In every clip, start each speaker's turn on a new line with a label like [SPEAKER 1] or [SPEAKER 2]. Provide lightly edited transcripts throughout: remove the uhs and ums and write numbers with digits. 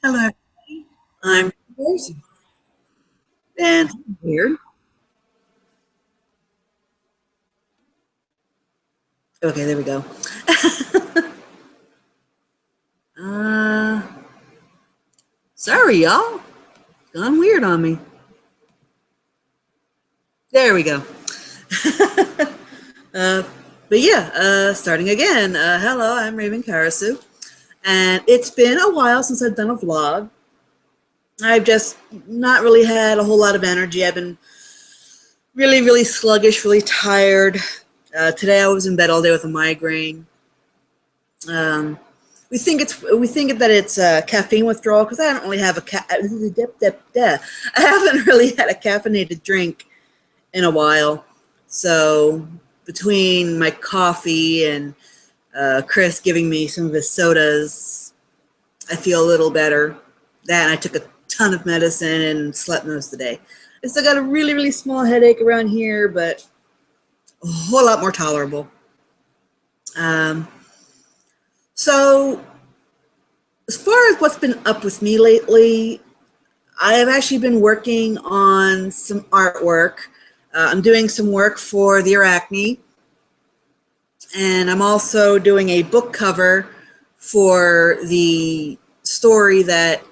[SPEAKER 1] Hello, everybody. I'm Persephone. And weird. Okay, there we go. uh, sorry, y'all. Gone weird on me. There we go. uh, but yeah, starting again. Hello, I'm Raven Karasu. And it's been a while since I've done a vlog. I've just not really had a whole lot of energy. I've been really sluggish, really tired. Today I was in bed all day with a migraine. Um, we think that it's caffeine withdrawal because I don't really have I haven't really had a caffeinated drink in a while. So between my coffee and Chris giving me some of his sodas, I feel a little better. That and I took a ton of medicine and slept most of the day. I still got a really small headache around here, but a whole lot more tolerable. Um, so as far as what's been up with me lately, I have actually been working on some artwork. I'm doing some work for the Arachne, and I'm also doing a book cover for the story that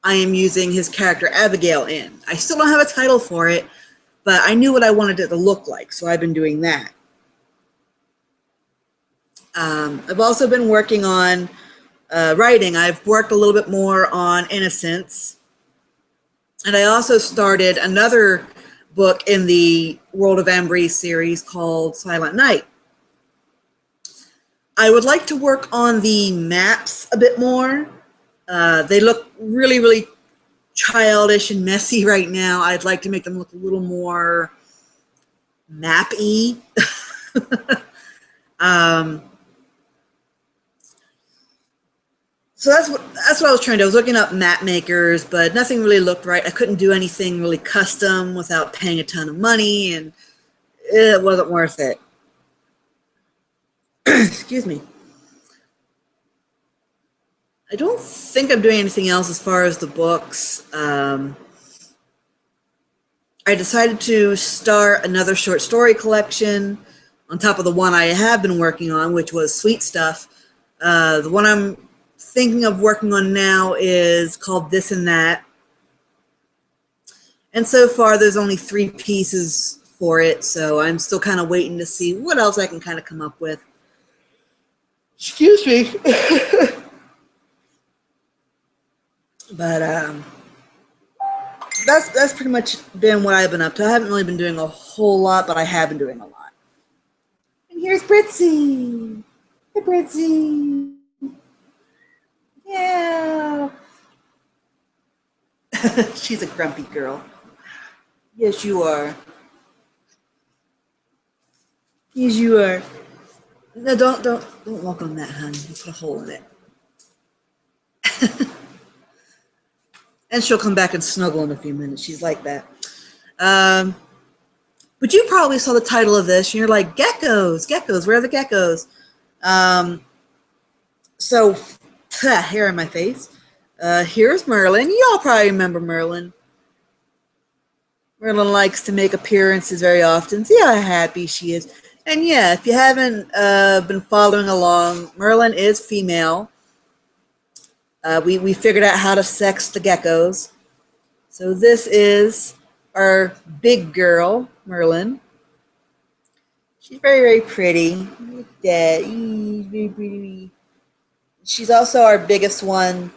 [SPEAKER 1] I am using his character Abigail in. I still don't have a title for it, but I knew what I wanted it to look like, so I've been doing that. I've also been working on writing. I've worked a little bit more on Innocence. And I also started another book in the World of Ambry series called Silent Night. I would like to work on the maps a bit more. They look really childish and messy right now. I'd like to make them look a little more map-y. um, so that's what I was trying to do. I was looking up map makers, but nothing really looked right. I couldn't do anything really custom without paying a ton of money, and it wasn't worth it. Excuse me. I don't think I'm doing anything else as far as the books. I decided to start another short story collection on top of the one I have been working on, which was Sweet Stuff. The one I'm thinking of working on now is called This and That. And so far, there's only 3 pieces for it, so I'm still kind of waiting to see what else I can kind of come up with. Excuse me. But that's pretty much been what I've been up to. I haven't really been doing a whole lot, but I have been doing a lot. And here's Ritzy. Hey, Ritzy. Yeah. She's a grumpy girl. Yes, you are. Yes, you are. No, don't walk on that, honey. You put a hole in it. And she'll come back and snuggle in a few minutes. She's like that. Um, but you probably saw the title of this, and you're like, geckos, geckos. Where are the geckos? Um, so, hair in my face. Here's Merlin. Y'all probably remember Merlin. Merlin likes to make appearances very often. See how happy she is. And yeah, if you haven't been following along, Merlin is female. We figured out how to sex the geckos. So this is our big girl, Merlin. She's very pretty. Look at that. Very pretty. She's also our biggest one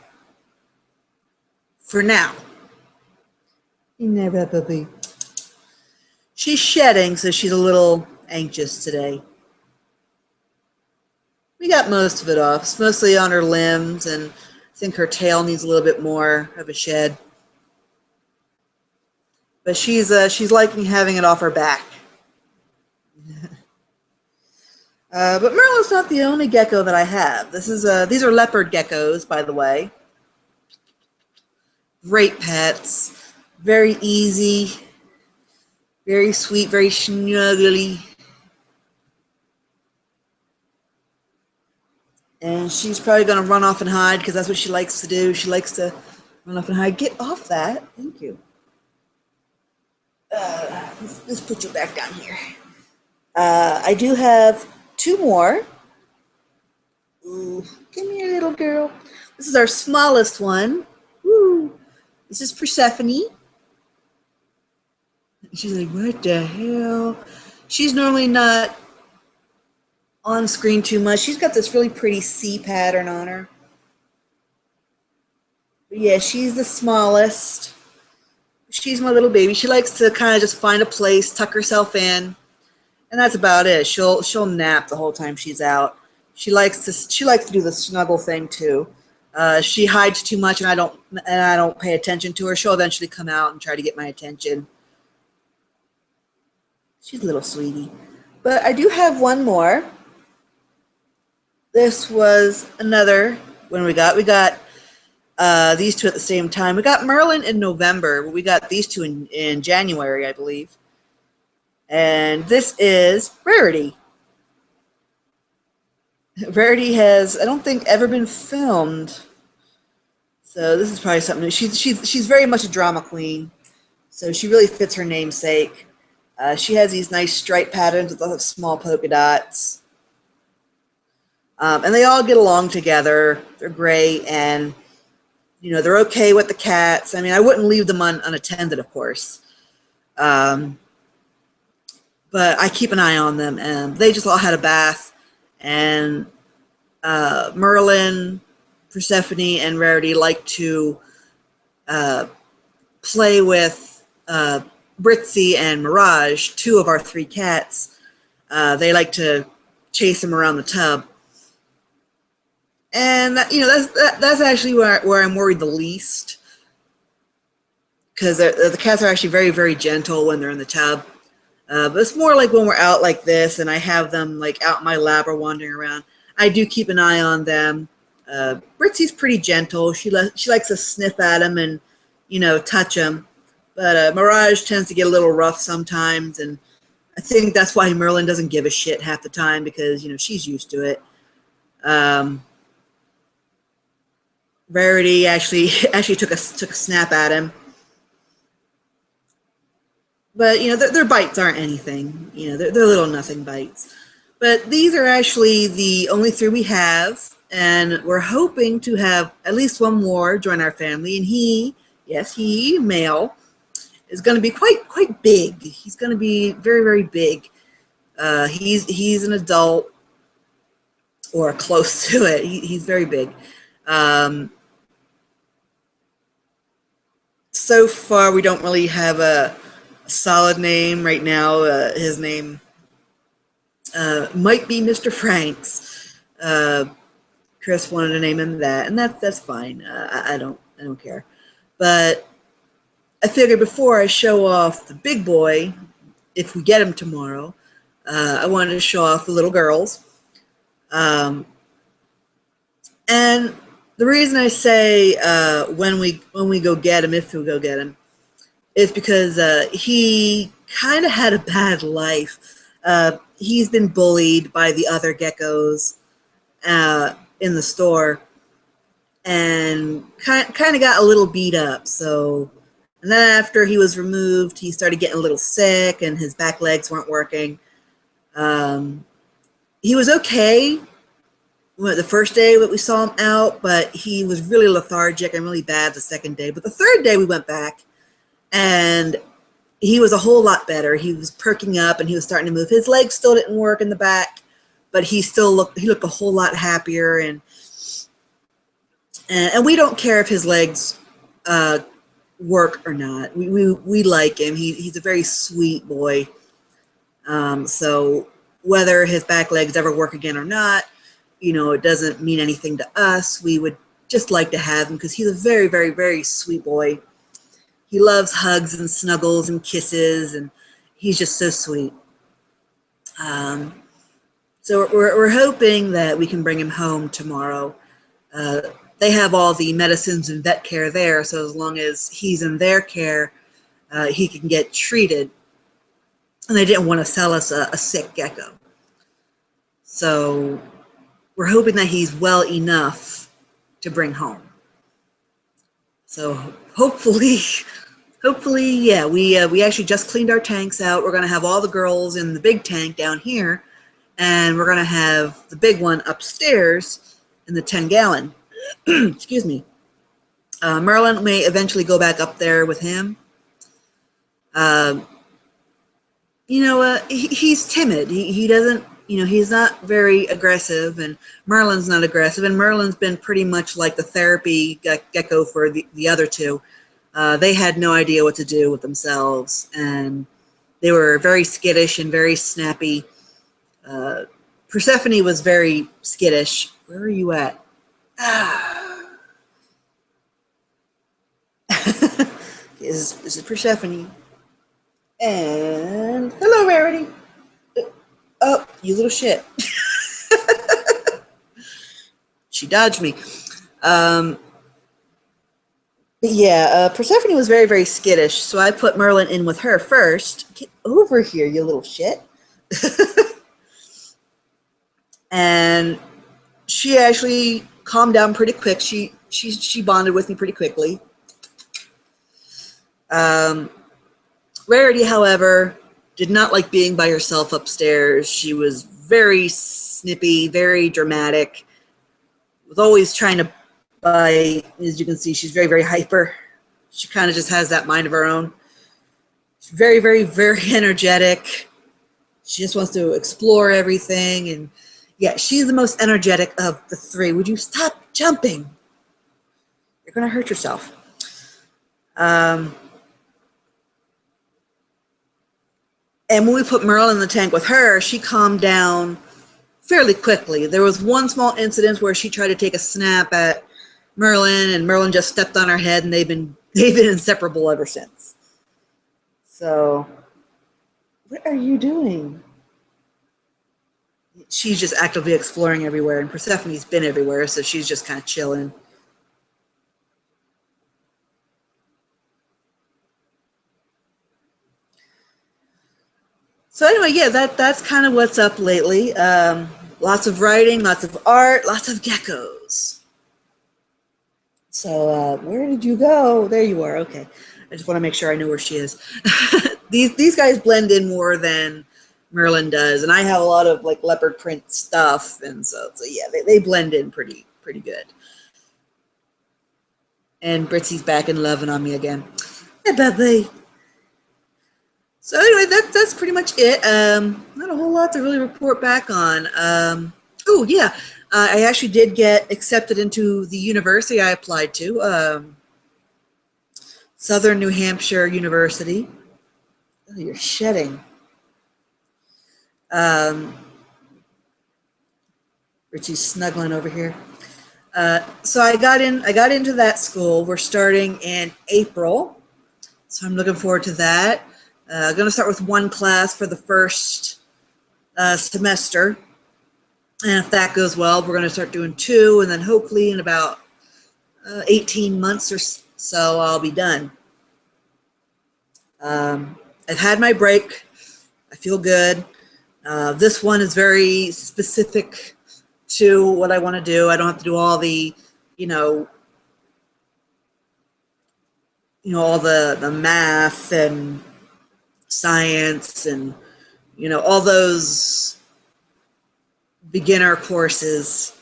[SPEAKER 1] for now. She's shedding, so she's a little anxious today. We got most of it off. It's mostly on her limbs, and I think her tail needs a little bit more of a shed. But she's liking having it off her back. But Merlin's not the only gecko that I have. These are leopard geckos, by the way. Great pets, very easy, very sweet, very snuggly. And she's probably going to run off and hide because that's what she likes to do. She likes to run off and hide. Get off that. Thank you. Let's put you back down here. I do have two more. Ooh, come here, little girl. This is our smallest one. Woo. This is Persephone. She's like, what the hell? She's normally not on screen too much. She's got this really pretty C pattern on her. But yeah, she's the smallest. She's my little baby. She likes to kind of just find a place, tuck herself in, and that's about it. She'll nap the whole time she's out. She likes to do the snuggle thing too. She hides too much, and I don't pay attention to her. She'll eventually come out and try to get my attention. She's a little sweetie. But I do have one more. This was another one we got. We got these two at the same time. We got Merlin in November. We got these two in January, I believe. And this is Rarity. Rarity has, I don't think, ever been filmed. So this is probably something new. She's very much a drama queen. So she really fits her namesake. She has these nice stripe patterns with lots of small polka dots. And they all get along together. They're great, and they're okay with the cats. I mean, I wouldn't leave them unattended, of course. But I keep an eye on them, and they just all had a bath. And Merlin, Persephone, and Rarity like to play with Ritzy and Mirage, two of our three cats. They like to chase them around the tub. And that's actually where I'm worried the least, because the cats are actually very, very gentle when they're in the tub. But it's more like when we're out like this and I have them like out in my lab or wandering around. I do keep an eye on them. Ritzy's pretty gentle. She likes to sniff at them and touch them. But Mirage tends to get a little rough sometimes, and I think that's why Merlin doesn't give a shit half the time, because she's used to it. Rarity actually took a snap at him, but their bites aren't anything. They're little nothing bites. But these are actually the only three we have, and we're hoping to have at least one more join our family. And he, male, is going to be quite big. He's going to be very, very big. He's an adult, or close to it. He's very big. So far, we don't really have a solid name right now. His name might be Mr. Franks. Chris wanted to name him that, and that's fine. I don't care. But I figured before I show off the big boy, if we get him tomorrow, I wanted to show off the little girls. And the reason I say when we go get him, if we go get him, is because he kind of had a bad life. He's been bullied by the other geckos in the store, and kind of got a little beat up. So, and then after he was removed, he started getting a little sick, and his back legs weren't working. He was okay the first day that we saw him out, but he was really lethargic and really bad the second day. But the third day we went back, and he was a whole lot better. He was perking up, and he was starting to move. His legs still didn't work in the back, but he looked a whole lot happier. And we don't care if his legs work or not. We like him. He's a very sweet boy. So whether his back legs ever work again or not, it doesn't mean anything to us. We would just like to have him because he's a very, very, very sweet boy. He loves hugs and snuggles and kisses, and he's just so sweet. So we're hoping that we can bring him home tomorrow. They have all the medicines and vet care there, so as long as he's in their care, he can get treated. And they didn't want to sell us a sick gecko. So we're hoping that he's well enough to bring home. So hopefully, yeah, we actually just cleaned our tanks out. We're going to have all the girls in the big tank down here, and we're going to have the big one upstairs in the 10-gallon. Excuse me. Merlin may eventually go back up there with him. He's timid. He doesn't, he's not very aggressive, and Merlin's not aggressive, and Merlin's been pretty much like the therapy gecko for the other two. They had no idea what to do with themselves, and they were very skittish and very snappy. Persephone was very skittish. Where are you at? This is Persephone. And hello, Rarity. Oh, you little shit. She dodged me. Persephone was very, very skittish, so I put Merlin in with her first. Get over here, you little shit. And she actually calmed down pretty quick. She bonded with me pretty quickly. Rarity, however, did not like being by herself upstairs. She was very snippy, very dramatic. Was always trying to bite. As you can see, she's very, very hyper. She kind of just has that mind of her own. She's very, very, very energetic. She just wants to explore everything. And yeah, she's the most energetic of the three. Would you stop jumping? You're going to hurt yourself. And when we put Merlin in the tank with her, she calmed down fairly quickly. There was one small incident where she tried to take a snap at Merlin, and Merlin just stepped on her head, and they've been inseparable ever since. So, what are you doing? She's just actively exploring everywhere, and Persephone's been everywhere, so she's just kind of chilling. So anyway, yeah, that's kind of what's up lately. Lots of writing, lots of art, lots of geckos. So where did you go? There you are. Okay, I just want to make sure I know where she is. These guys blend in more than Merlin does, and I have a lot of like leopard print stuff, and so yeah, they blend in pretty good. And Ritzy's back and loving on me again. Hey, baby. So anyway, that's pretty much it. Not a whole lot to really report back on. Oh yeah, I actually did get accepted into the university I applied to, Southern New Hampshire University. Oh, you're shedding. Richie's snuggling over here. So I got into that school. We're starting in April, so I'm looking forward to that. I'm going to start with one class for the first semester. And if that goes well, we're going to start doing two. And then hopefully in about 18 months or so, I'll be done. I've had my break. I feel good. This one is very specific to what I want to do. I don't have to do all the, all the math and science and all those beginner courses.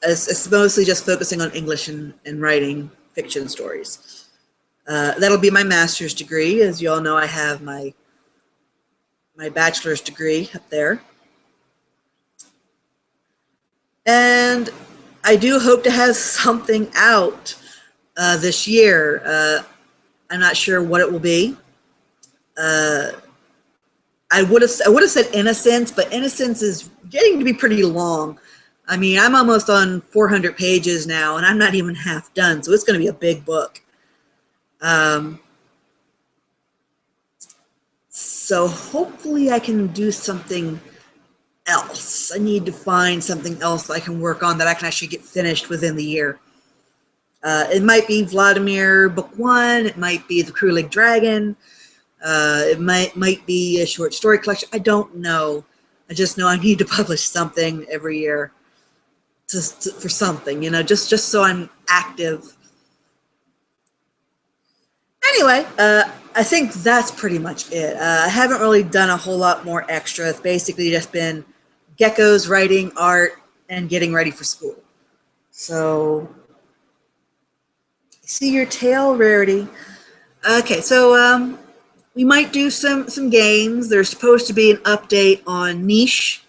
[SPEAKER 1] It's mostly just focusing on English and writing fiction stories. That'll be my master's degree. As you all know, I have my bachelor's degree up there. And I do hope to have something out this year. I'm not sure what it will be. I would have said Innocence, but Innocence is getting to be pretty long. I mean, I'm almost on 400 pages now, and I'm not even half done, so it's going to be a big book. So hopefully I can do something else. I need to find something else I can work on that I can actually get finished within the year. It might be Vladimir Book 1. It might be The Crew-Legged Dragon. It might be a short story collection. I don't know. I just know I need to publish something every year for something, just so I'm active. Anyway, I think that's pretty much it. I haven't really done a whole lot more extra. It's basically just been geckos, writing, art, and getting ready for school. So, see your tail, Rarity. Okay, so we might do some games. There's supposed to be an update on Niche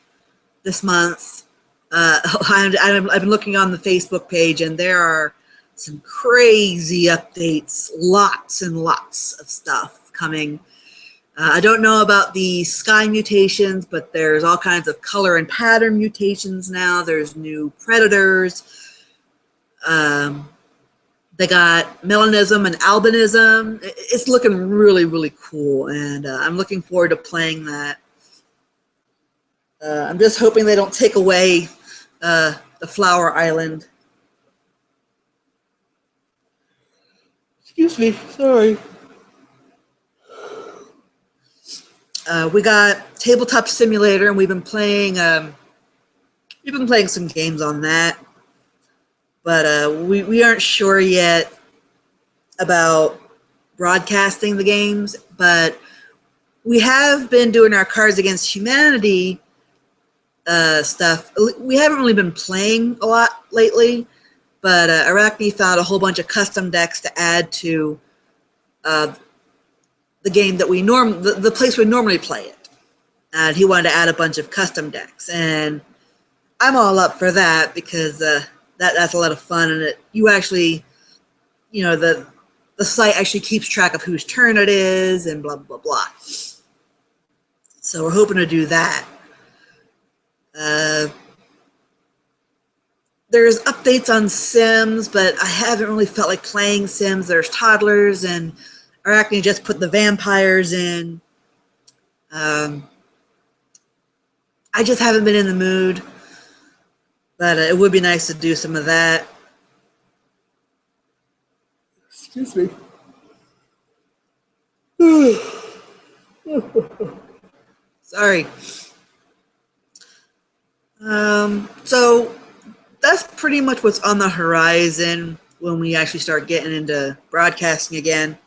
[SPEAKER 1] this month. I've been looking on the Facebook page, and there are some crazy updates, lots and lots of stuff coming. I don't know about the sky mutations, but there's all kinds of color and pattern mutations now. There's new predators. They got melanism and albinism. It's looking really, really cool, and I'm looking forward to playing that. I'm just hoping they don't take away the Flower Island. Excuse me, sorry. We got Tabletop Simulator, and we've been playing some games on that, but we aren't sure yet about broadcasting the games. But we have been doing our Cards Against Humanity stuff. We haven't really been playing a lot lately, but Arachne found a whole bunch of custom decks to add to the game that the place we normally play it. And he wanted to add a bunch of custom decks, and I'm all up for that because that's a lot of fun, and you actually, the site actually keeps track of whose turn it is and blah blah blah. So we're hoping to do that. There's updates on Sims, but I haven't really felt like playing Sims. There's toddlers, and Arachne just put the vampires in. I just haven't been in the mood, but it would be nice to do some of that. Excuse me. Sorry. So that's pretty much what's on the horizon when we actually start getting into broadcasting again.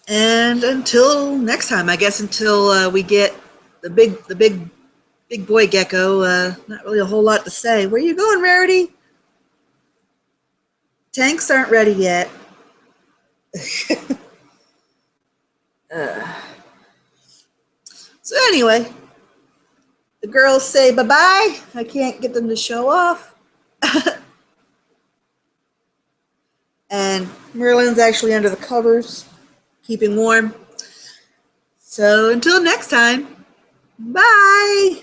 [SPEAKER 1] And until next time, I guess, until we get the big boy gecko, not really a whole lot to say. Where you going, Rarity? Tanks aren't ready yet. So anyway, the girls say bye-bye. I can't get them to show off. And Merlin's actually under the covers, keeping warm. So until next time, bye.